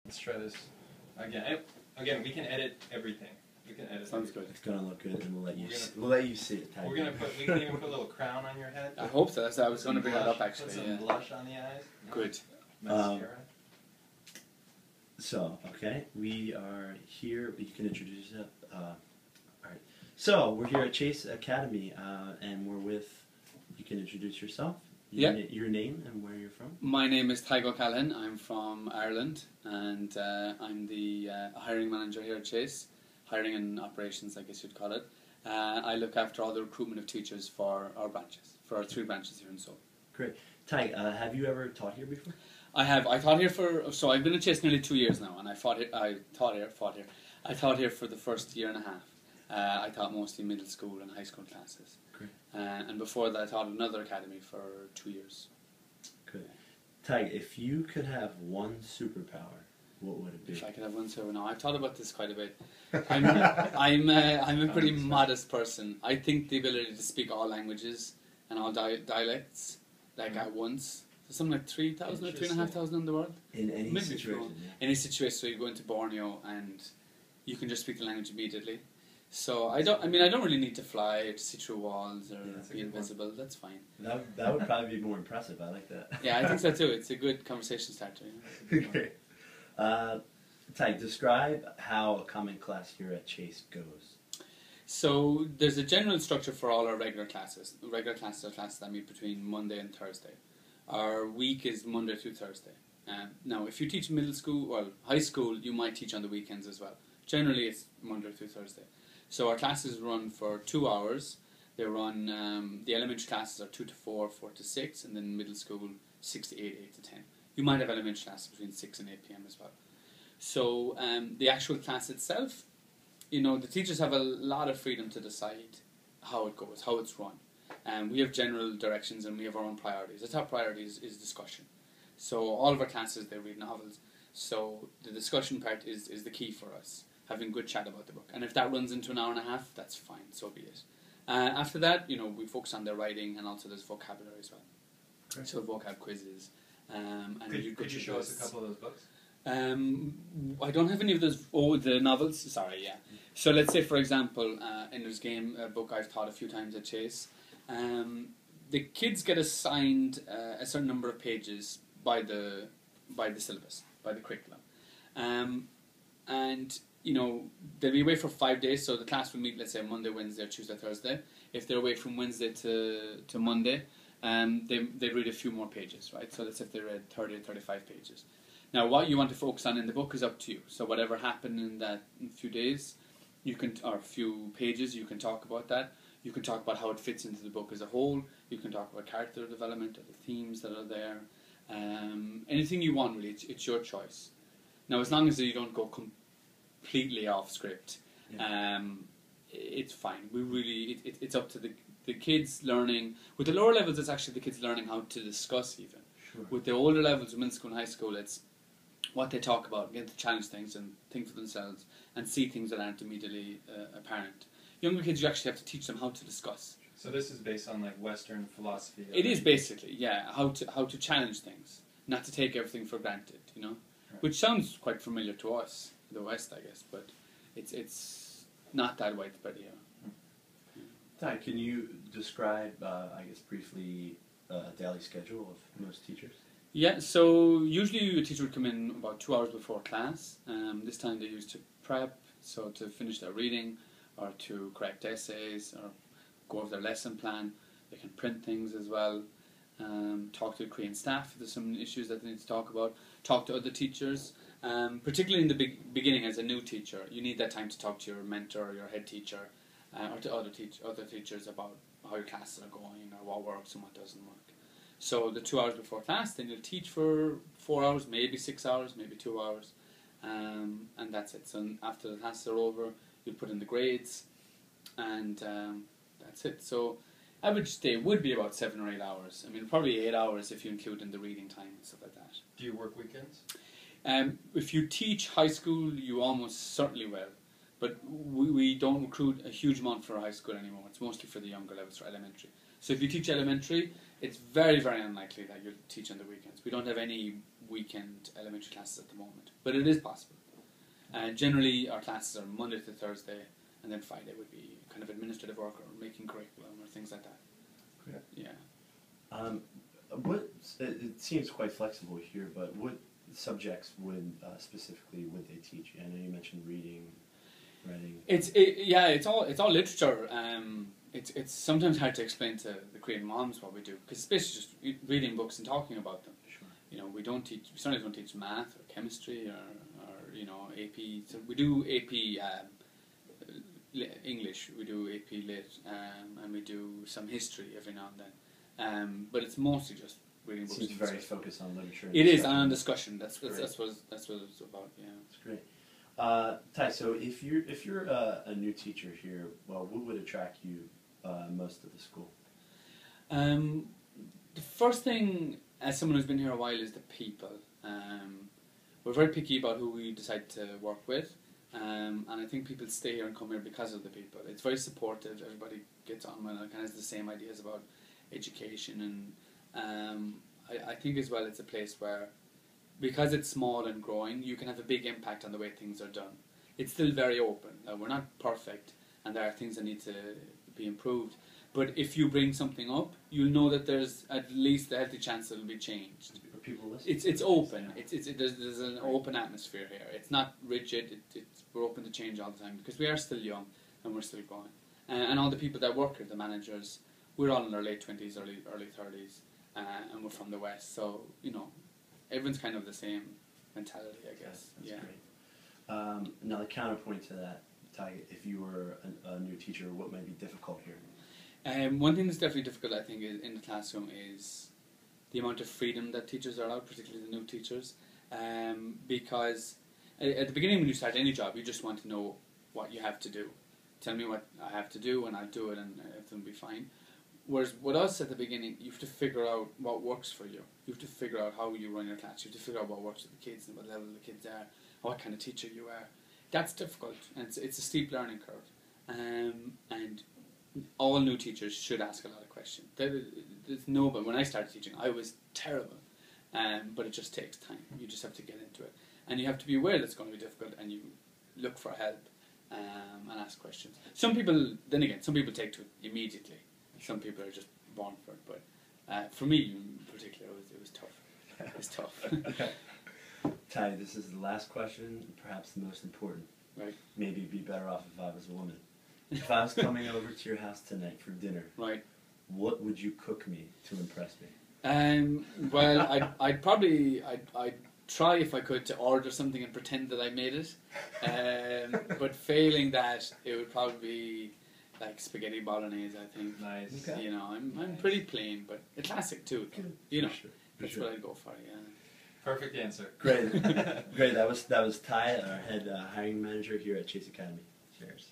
Let's try this again. Again, we can edit everything. We can edit. Sounds good. It's gonna look good, and we'll let you see it. We're gonna put. We can even put a little crown on your head. I hope so. I was going to bring that up actually. Put some blush on the eyes. No. Good. Mascara. So, okay, we are here. You can introduce yourself. All right. So, we're here at Chase Academy, and we're with. You can introduce yourself. Your name and where you're from. My name is Tygo Callahan. I'm from Ireland, and I'm the hiring manager here at Chase. Hiring and operations, I guess you'd call it. I look after all the recruitment of teachers for our branches, for our 3 branches here in Seoul. Great. Ty, have you ever taught here before? I have. I taught here so I've been at Chase nearly 2 years now, and I taught here for the first year and a half. I taught mostly middle school and high school classes. Great. And before that, I taught another academy for 2 years. Good. Ty, if you could have one superpower, what would it be? If I could have one superpower, now I've thought about this quite a bit. I'm a pretty modest person. I think the ability to speak all languages and all dialects at once. So something like 3,000 or 3,500 in the world. In any Maybe situation. Yeah. Any situation, so you go into Borneo and you can just speak the language immediately. So I don't really need to fly or to see through walls or be invisible. That's fine. That would probably be more impressive. I like that. Yeah, I think so too. It's a good conversation starter. Okay. Ty, describe how a common class here at Chase goes. So there's a general structure for all our regular classes. Regular classes are classes that meet between Monday and Thursday. Our week is Monday through Thursday. Now, if you teach middle school, high school, you might teach on the weekends as well. Generally, it's Monday through Thursday. So our classes run for 2 hours. They run, the elementary classes are 2 to 4, 4 to 6, and then middle school 6 to 8, 8 to 10. You might have elementary classes between 6 and 8 p.m. as well. So the actual class itself, the teachers have a lot of freedom to decide how it goes, how it's run. We have general directions and we have our own priorities. The top priority is discussion. So all of our classes, they read novels. So the discussion part is the key for us, having good chat about the book. And if that runs into an hour and a half, that's fine, so be it. After that, we focus on their writing, and also there's vocabulary as well. Great. So vocab quizzes. And could you show us a couple of those books? I don't have any of those. Oh, the novels? Sorry, yeah. So let's say, for example, Ender's Game, a book I've taught a few times at Chase. The kids get assigned a certain number of pages by the syllabus, by the curriculum. And they'll be away for 5 days, so the class will meet, let's say, Monday, Wednesday, or Tuesday, Thursday. If they're away from Wednesday to Monday, they read a few more pages, right? So let's say if they read 30 or 35 pages. Now, what you want to focus on in the book is up to you. So whatever happened in that few days, or few pages, you can talk about that. You can talk about how it fits into the book as a whole. You can talk about character development, or the themes that are there. Anything you want, really. It's your choice. Now, as long as you don't go completely off script, it's fine. It's up to the kids learning. With the lower levels, it's actually the kids learning how to discuss even. Sure. With the older levels, middle school and high school, it's what they talk about, get to challenge things and think for themselves and see things that aren't immediately apparent. Younger kids, you actually have to teach them how to discuss. So this is based on Western philosophy. It is basically, yeah, how to challenge things, not to take everything for granted, Right. Which sounds quite familiar to us, the West, I guess, but it's not that widespread here. Ty, can you describe, I guess, briefly a daily schedule of most teachers? Yeah, so usually a teacher would come in about 2 hours before class. This time they used to prep, so to finish their reading, or to correct essays, or go over their lesson plan. They can print things as well, talk to the Korean staff if there's some issues that they need to talk about, talk to other teachers. Particularly in the beginning as a new teacher, you need that time to talk to your mentor or your head teacher, or to other teachers about how your classes are going, or what works and what doesn't work. So the 2 hours before class, then you'll teach for 4 hours, maybe 6 hours, maybe 2 hours, and that's it. So after the classes are over, you'll put in the grades, and that's it. So average day would be about 7 or 8 hours. Probably 8 hours if you include in the reading time and stuff like that. Do you work weekends? If you teach high school, you almost certainly will. But we don't recruit a huge amount for high school anymore. It's mostly for the younger levels, for elementary. So if you teach elementary, It's very, very unlikely that you'll teach on the weekends. We don't have any weekend elementary classes at the moment, but it is possible. Generally, our classes are Monday to Thursday, and then Friday would be kind of administrative work or making curriculum or things like that. Great. Yeah. It seems quite flexible here, but what subjects would specifically would they teach? I know you mentioned reading, writing. It's all literature. It's sometimes hard to explain to the Korean moms what we do, because it's basically just reading books and talking about them. Sure. You know, we certainly don't teach math or chemistry or AP. So we do AP English, we do AP Lit, and we do some history every now and then. But it's mostly just reading books. Seems very focused on literature. It is, and on discussion. That's what it's about. Yeah. That's great. Ty, so if you're a new teacher here, well, what would attract you most to the school? The first thing, as someone who's been here a while, is the people. We're very picky about who we decide to work with, and I think people stay here and come here because of the people. It's very supportive. Everybody gets on well and kind of has the same ideas about education, and I think as well it's a place where, because it's small and growing, you can have a big impact on the way things are done. It's still very open. We're not perfect, and there are things that need to be improved. But if you bring something up, you'll know that there's at least a healthy chance it'll be changed. Are people listening? It's open. There's an open atmosphere here. It's not rigid. We're open to change all the time because we are still young and we're still growing. And all the people that work here, the managers, we're all in our late 20s, early 30s, and we're from the West. So, you know, everyone's kind of the same mentality, I guess. That's yeah. great. Now, the counterpoint to that, Ty, if you were a new teacher, what might be difficult here? One thing that's definitely difficult, I think, in the classroom is the amount of freedom that teachers are allowed, particularly the new teachers. Because at the beginning when you start any job, you just want to know what you have to do. Tell me what I have to do and I'll do it and everything will be fine. Whereas with us at the beginning, you have to figure out what works for you. You have to figure out how you run your class. You have to figure out what works with the kids and what level the kids are, what kind of teacher you are. That's difficult, and it's a steep learning curve. And all new teachers should ask a lot of questions. But when I started teaching, I was terrible, but it just takes time. You just have to get into it, and you have to be aware that it's going to be difficult, and you look for help and ask questions. Some people take to it immediately. Some people are just born for it, but for me in particular, it was tough. It was tough. Okay. Ty, this is the last question, perhaps the most important. Right. Maybe it'd be better off if I was a woman. If I was coming over to your house tonight for dinner, Right. what would you cook me to impress me? Well, I'd try if I could to order something and pretend that I made it, but failing that, it would probably be like spaghetti bolognese. I think. Nice. Okay. You know, I'm pretty plain, but a classic too. You know, For that's sure. what I'd go for. Yeah. Perfect answer. Great, great. That was Ty, our head hiring manager here at Chase Academy. Cheers.